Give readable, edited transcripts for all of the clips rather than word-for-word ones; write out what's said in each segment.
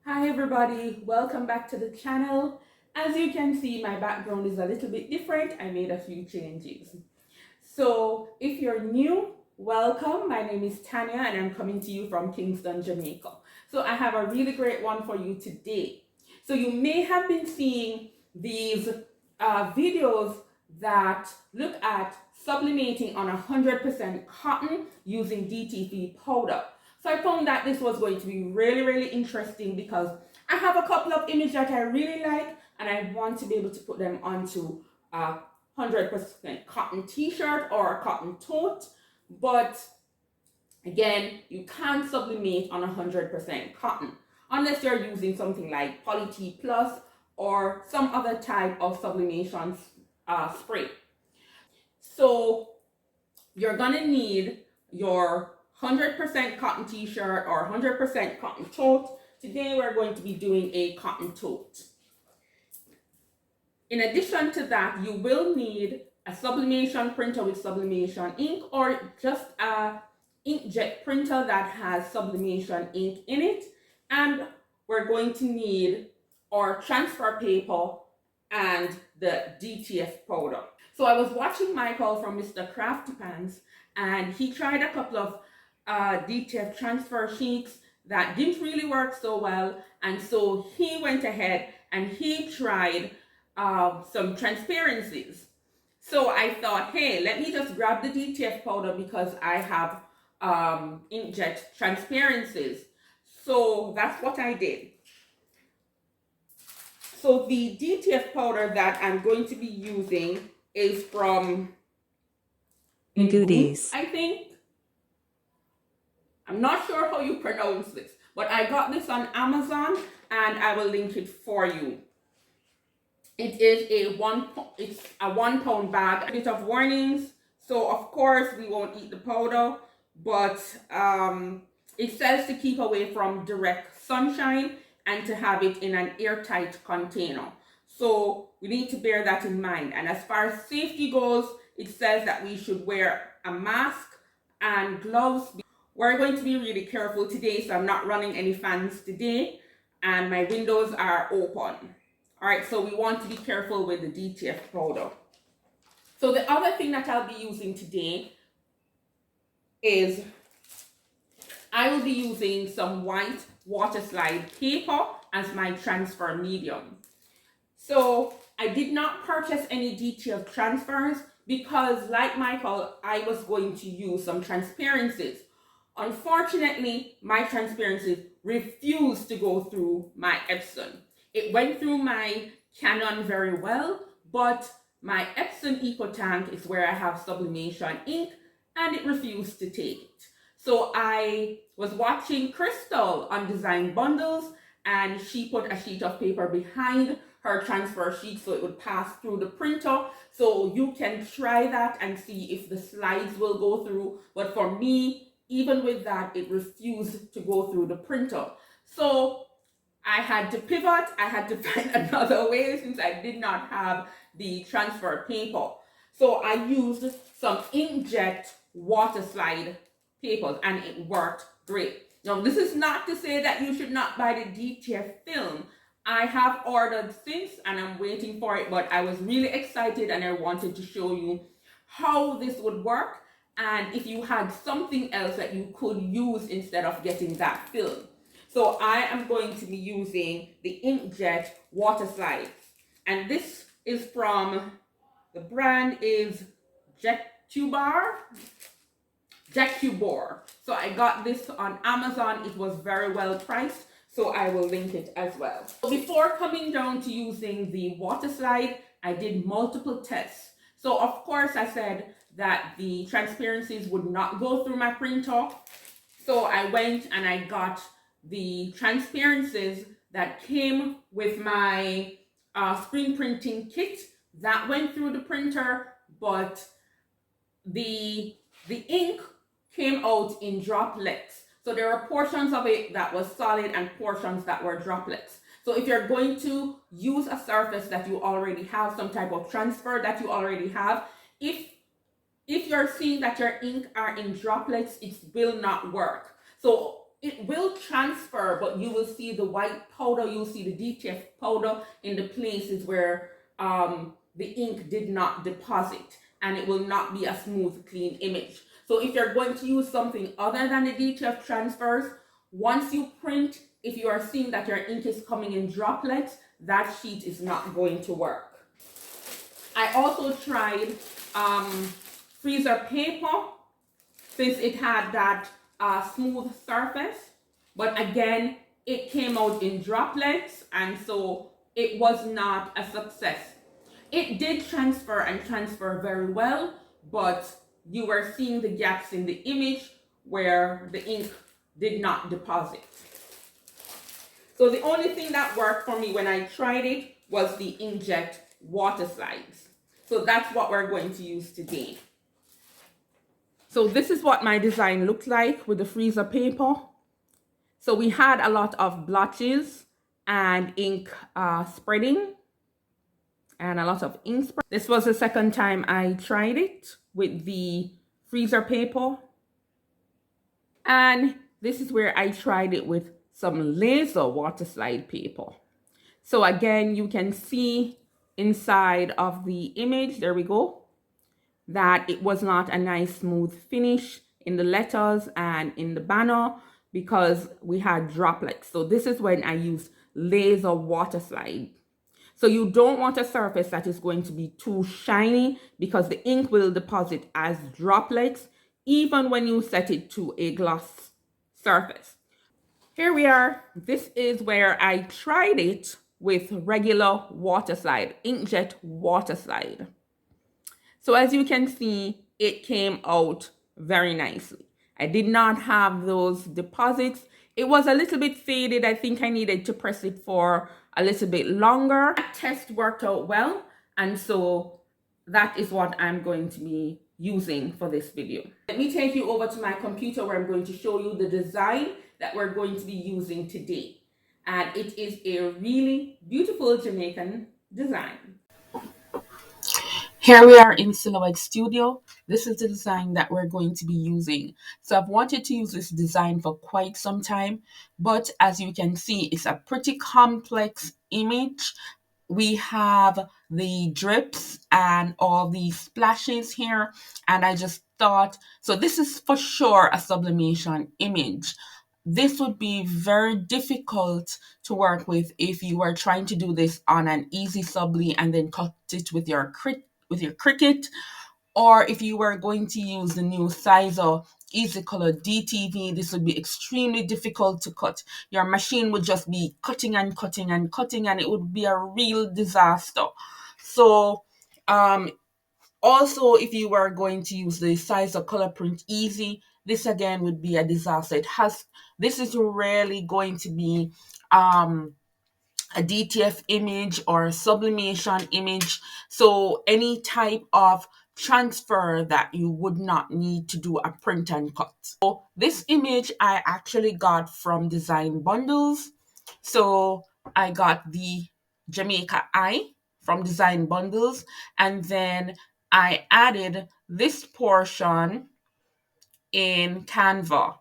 Hi everybody, welcome back to the channel. As you can see, my background is a little bit different. I made a few changes. So if you're new, welcome. My name is Tanya and I'm coming to you from Kingston, Jamaica. So I have a really great one for you today. So you may have been seeing these videos that look at sublimating on 100% cotton using DTF powder. So I found that this was going to be really interesting because I have a couple of images that I really like and I want to be able to put them onto a 100% cotton t-shirt or a cotton tote. But again, you can't sublimate on 100% cotton unless you're using something like Poly T Plus or some other type of sublimation spray. So you're gonna need your 100% cotton t-shirt or 100% cotton tote. Today we're going to be doing a cotton tote. In addition to that, you will need a sublimation printer with sublimation ink or just a inkjet printer that has sublimation ink in it. And we're going to need our transfer paper and the DTF powder. So I was watching Michael from Mr. Crafty Pants and he tried a couple of DTF transfer sheets that didn't really work so well, and so he went ahead and he tried some transparencies. So I thought, hey, let me just grab the DTF powder because I have inkjet transparencies. So that's what I did. So the DTF powder that I'm going to be using is from Goodies. I think. I'm not sure how you pronounce this, but I got this on Amazon and I will link it for you. It is a 1 pound bag. A bit of warnings. So of course we won't eat the powder, but it says to keep away from direct sunshine and to have it in an airtight container. So we need to bear that in mind. And as far as safety goes, it says that we should wear a mask and gloves. We're going to be really careful today, so I'm not running any fans today, and my windows are open. All right, so we want to be careful with the DTF powder. So the other thing that I'll be using today is I will be using some white water slide paper as my transfer medium. So I did not purchase any DTF transfers because, like Michael, I was going to use some transparencies. Unfortunately, my transparencies refused to go through my Epson. It went through my Canon very well, but my Epson Eco Tank is where I have sublimation ink and it refused to take it. So I was watching Crystal on Design Bundles and she put a sheet of paper behind her transfer sheet so it would pass through the printer. So you can try that and see if the slides will go through. But for me, even with that, it refused to go through the printer. So I had to pivot. I had to find another way since I did not have the transfer paper. So I used some inkjet water slide papers and it worked great. Now, this is not to say that you should not buy the DTF film. I have ordered since and I'm waiting for it, but I was really excited and I wanted to show you how this would work and if you had something else that you could use instead of getting that film. So I am going to be using the inkjet water slides, and this is from, the brand is Jecubor. So I got this on Amazon. It was very well priced, so I will link it as well. So before coming down to using the water slide, I did multiple tests. So of course I said that the transparencies would not go through my printer. So I went and I got the transparencies that came with my screen printing kit. That went through the printer, but the ink came out in droplets. So there are portions of it that was solid and portions that were droplets. So if you're going to use a surface that you already have, some type of transfer that you already have, if you're seeing that your ink are in droplets, it will not work. So it will transfer, but you will see the white powder, you'll see the DTF powder in the places where the ink did not deposit, and it will not be a smooth, clean image. So if you're going to use something other than the DTF transfers, once you print, if you are seeing that your ink is coming in droplets, that sheet is not going to work. I also tried freezer paper, since it had that smooth surface, but again, it came out in droplets, and so it was not a success. It did transfer and transfer very well, but you were seeing the gaps in the image where the ink did not deposit. So the only thing that worked for me when I tried it was the inkjet water slides. So that's what we're going to use today. So this is what my design looked like with the freezer paper. So we had a lot of blotches and ink spreading and a lot of ink spread. This was the second time I tried it with the freezer paper. And this is where I tried it with some laser water slide paper. So again, you can see inside of the image, there we go, that it was not a nice smooth finish in the letters and in the banner because we had droplets. So this is when I use laser water slide. So you don't want a surface that is going to be too shiny because the ink will deposit as droplets even when you set it to a gloss surface. Here we are. This is where I tried it with regular water slide, inkjet water slide. So as you can see, it came out very nicely. I did not have those deposits. It was a little bit faded. I think I needed to press it for a little bit longer. That test worked out well, and so that is what I'm going to be using for this video. Let me take you over to my computer where I'm going to show you the design that we're going to be using today. And it is a really beautiful Jamaican design. Here we are in Silhouette Studio. This is the design that we're going to be using. So I've wanted to use this design for quite some time, but as you can see, it's a pretty complex image. We have the drips and all the splashes here, and I just thought, so this is for sure a sublimation image. This would be very difficult to work with if you were trying to do this on an easy subli and then cut it with your Cricut, or if you were going to use the new Sizer Easy Color DTV, this would be extremely difficult to cut. Your machine would just be cutting and cutting and cutting, and it would be a real disaster. So also, if you were going to use the Sizer Color Print Easy, this again would be a disaster. This is rarely going to be a DTF image or a sublimation image. So any type of transfer that you would not need to do a print and cut. So this image I actually got from Design Bundles. So I got the Jamaica Eye from Design Bundles, and then I added this portion in Canva.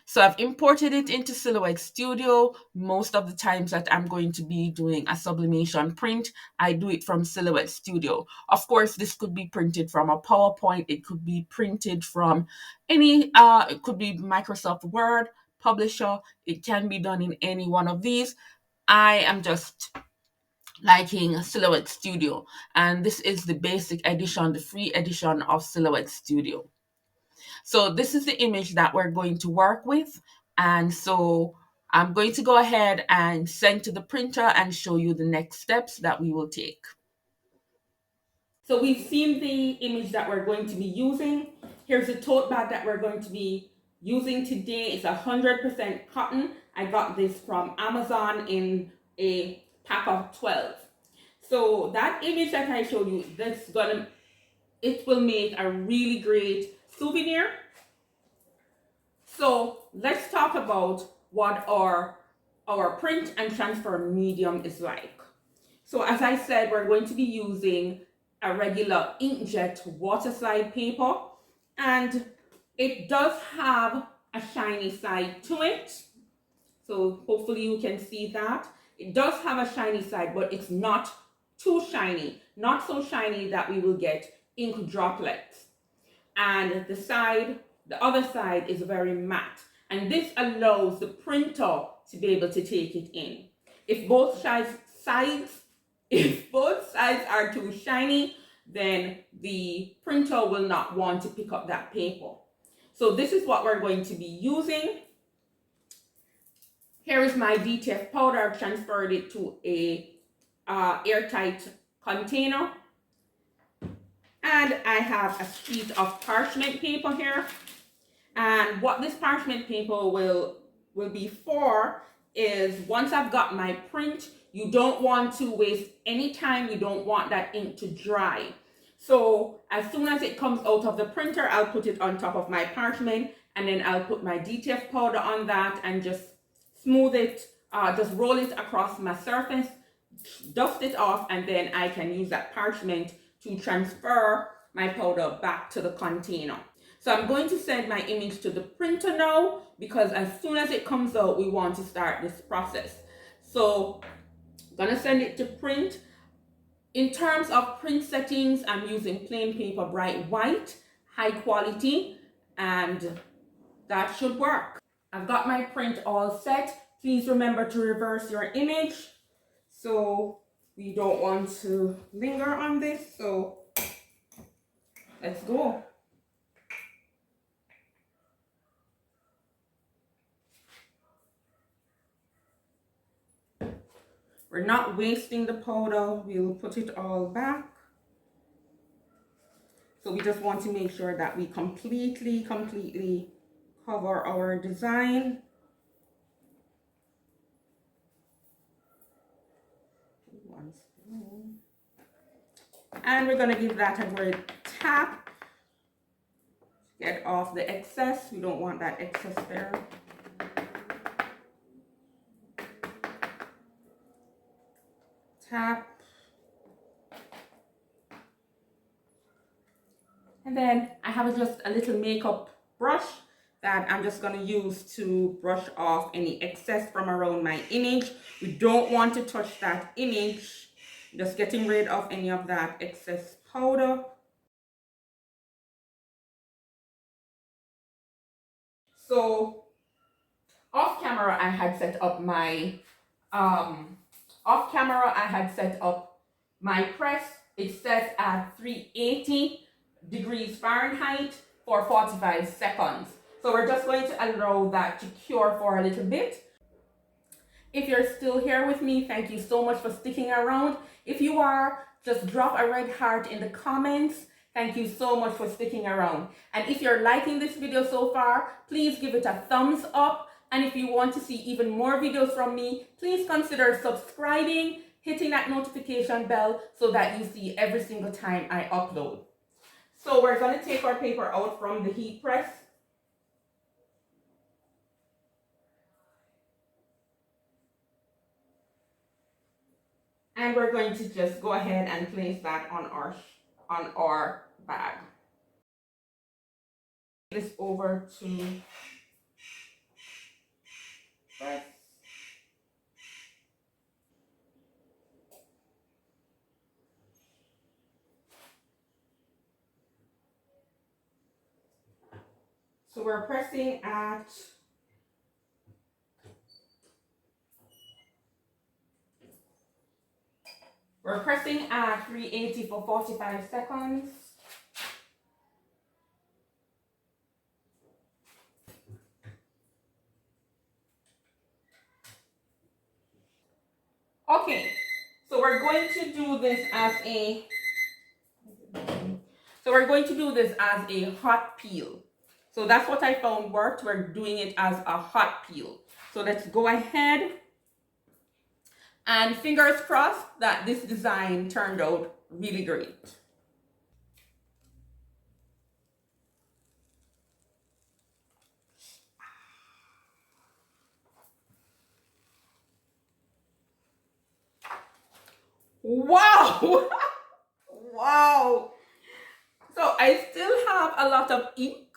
So I've imported it into Silhouette Studio. Most of the times that I'm going to be doing a sublimation print, I do it from Silhouette Studio. Of course, this could be printed from a PowerPoint. It could be printed from any, it could be Microsoft Word, Publisher. It can be done in any one of these. I am just liking Silhouette Studio. And this is the basic edition, the free edition of Silhouette Studio. So this is the image that we're going to work with. And so I'm going to go ahead and send to the printer and show you the next steps that we will take. So we've seen the image that we're going to be using. Here's the tote bag that we're going to be using today. It's 100% cotton. I got this from Amazon in a pack of 12. So that image that I showed you, it will make a really great souvenir. So let's talk about what our print and transfer medium is like. So as I said, we're going to be using a regular inkjet water slide paper, and it does have a shiny side to it. So hopefully you can see that. It does have a shiny side, but it's not too shiny. Not so shiny that we will get ink droplets. And the other side is very matte. And this allows the printer to be able to take it in. If both sides are too shiny, then the printer will not want to pick up that paper. So this is what we're going to be using. Here is my DTF powder. I've transferred it to a airtight container. And I have a sheet of parchment paper here. And what this parchment paper will be for is, once I've got my print, you don't want to waste any time. You don't want that ink to dry. So as soon as it comes out of the printer, I'll put it on top of my parchment, and then I'll put my DTF powder on that and just smooth it, just roll it across my surface, dust it off, and then I can use that parchment to transfer my powder back to the container. So I'm going to send my image to the printer now, because as soon as it comes out, we want to start this process. So I'm gonna send it to print. In terms of print settings, I'm using plain paper, bright white, high quality, and that should work. I've got my print all set. Please remember to reverse your image. So we don't want to linger on this, so let's go. We're not wasting the powder. We'll put it all back. So we just want to make sure that we completely cover our design. One spoon. And we're gonna give that a great tap. Get off the excess. We don't want that excess there. Tap. And then I have just a little makeup brush that I'm just going to use to brush off any excess from around my image. We don't want to touch that image. Just getting rid of any of that excess powder. So off camera I had set up my press. It's set at 380 degrees Fahrenheit for 45 seconds. So we're just going to allow that to cure for a little bit. If you're still here with me, thank you so much for sticking around. If you are, just drop a red heart in the comments. Thank you so much for sticking around. And if you're liking this video so far, please give it a thumbs up. And if you want to see even more videos from me, please consider subscribing, hitting that notification bell so that you see every single time I upload. So we're going to take our paper out from the heat press. And we're going to just go ahead and place that on our bag. This over to press. So we're pressing at 380 for 45 seconds. Okay, so we're going to do this as a hot peel. So that's what I found worked. We're doing it as a hot peel. So let's go ahead and fingers crossed that this design turned out really great. Wow! Wow! So I still have a lot of ink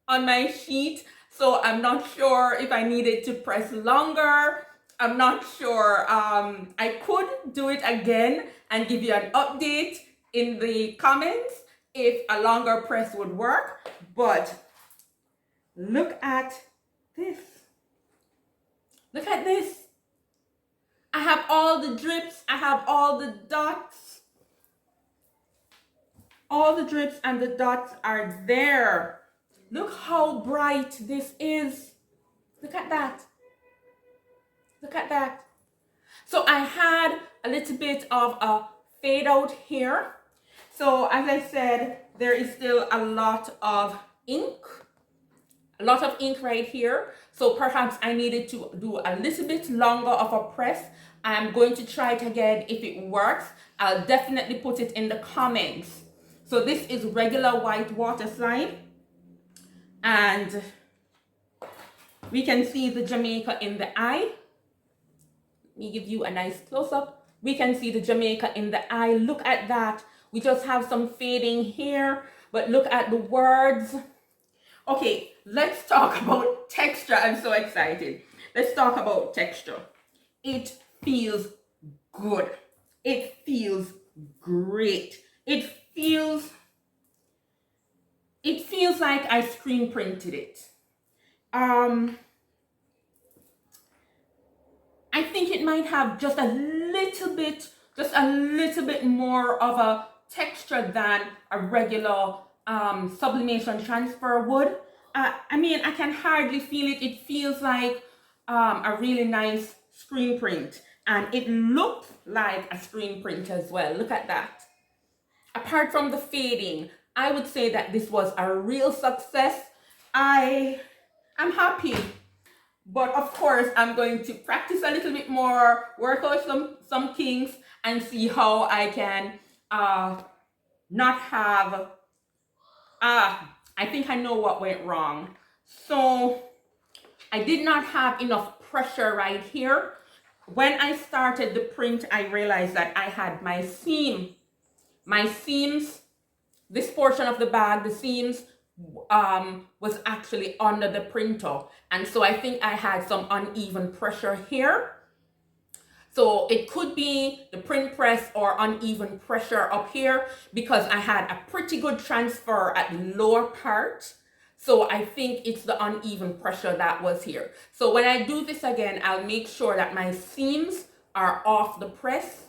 on my sheet. So I'm not sure if I needed to press longer. I'm not sure. I could do it again and give you an update in the comments if a longer press would work. But look at this. Look at this. I have all the drips. I have all the dots. All the drips and the dots are there. Look how bright this is. Look at that. Look at that. So I had a little bit of a fade out here. So as I said, there is still a lot of ink. A lot of ink right here. So perhaps I needed to do a little bit longer of a press. I'm going to try it again. If it works, I'll definitely put it in the comments. So this is regular white water slide. And we can see the Jamaica in the eye. Let me give you a nice close-up. We can see the Jamaica in the eye. Look at that. We just have some fading here, but look at the words. Okay, let's talk about texture. I'm so excited. Let's talk about texture. It feels good. It feels great. It feels like I screen printed it. I think it might have just a little bit more of a texture than a regular sublimation transfer would. I mean, I can hardly feel it. It feels like a really nice screen print, and it looked like a screen print as well. Look at that. Apart from the fading, I would say that this was a real success. I'm happy. But of course, I'm going to practice a little bit more, work out some kinks, and see how I can not have, I think I know what went wrong. So I did not have enough pressure right here. When I started the print, I realized that I had my seams, this portion of the bag, the seams was actually under the printer, and so I think I had some uneven pressure here. So it could be the print press or uneven pressure up here, because I had a pretty good transfer at the lower part. So I think it's the uneven pressure that was here. So when I do this again, I'll make sure that my seams are off the press,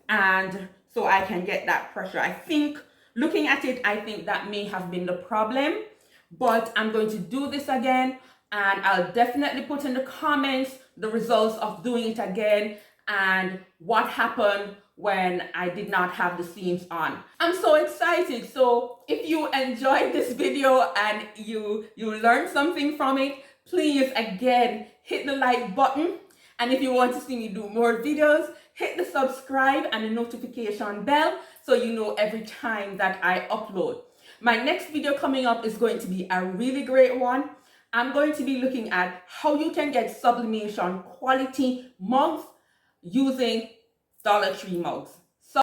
and so I can get that pressure. I think, looking at it, I think that may have been the problem, but I'm going to do this again, and I'll definitely put in the comments the results of doing it again and what happened when I did not have the seams on. I'm so excited. So if you enjoyed this video and you learned something from it, please again hit the like button, and if you want to see me do more videos, hit the subscribe and the notification bell so you know every time that I upload. My next video coming up is going to be a really great one. I'm going to be looking at how you can get sublimation quality mugs using Dollar Tree mugs.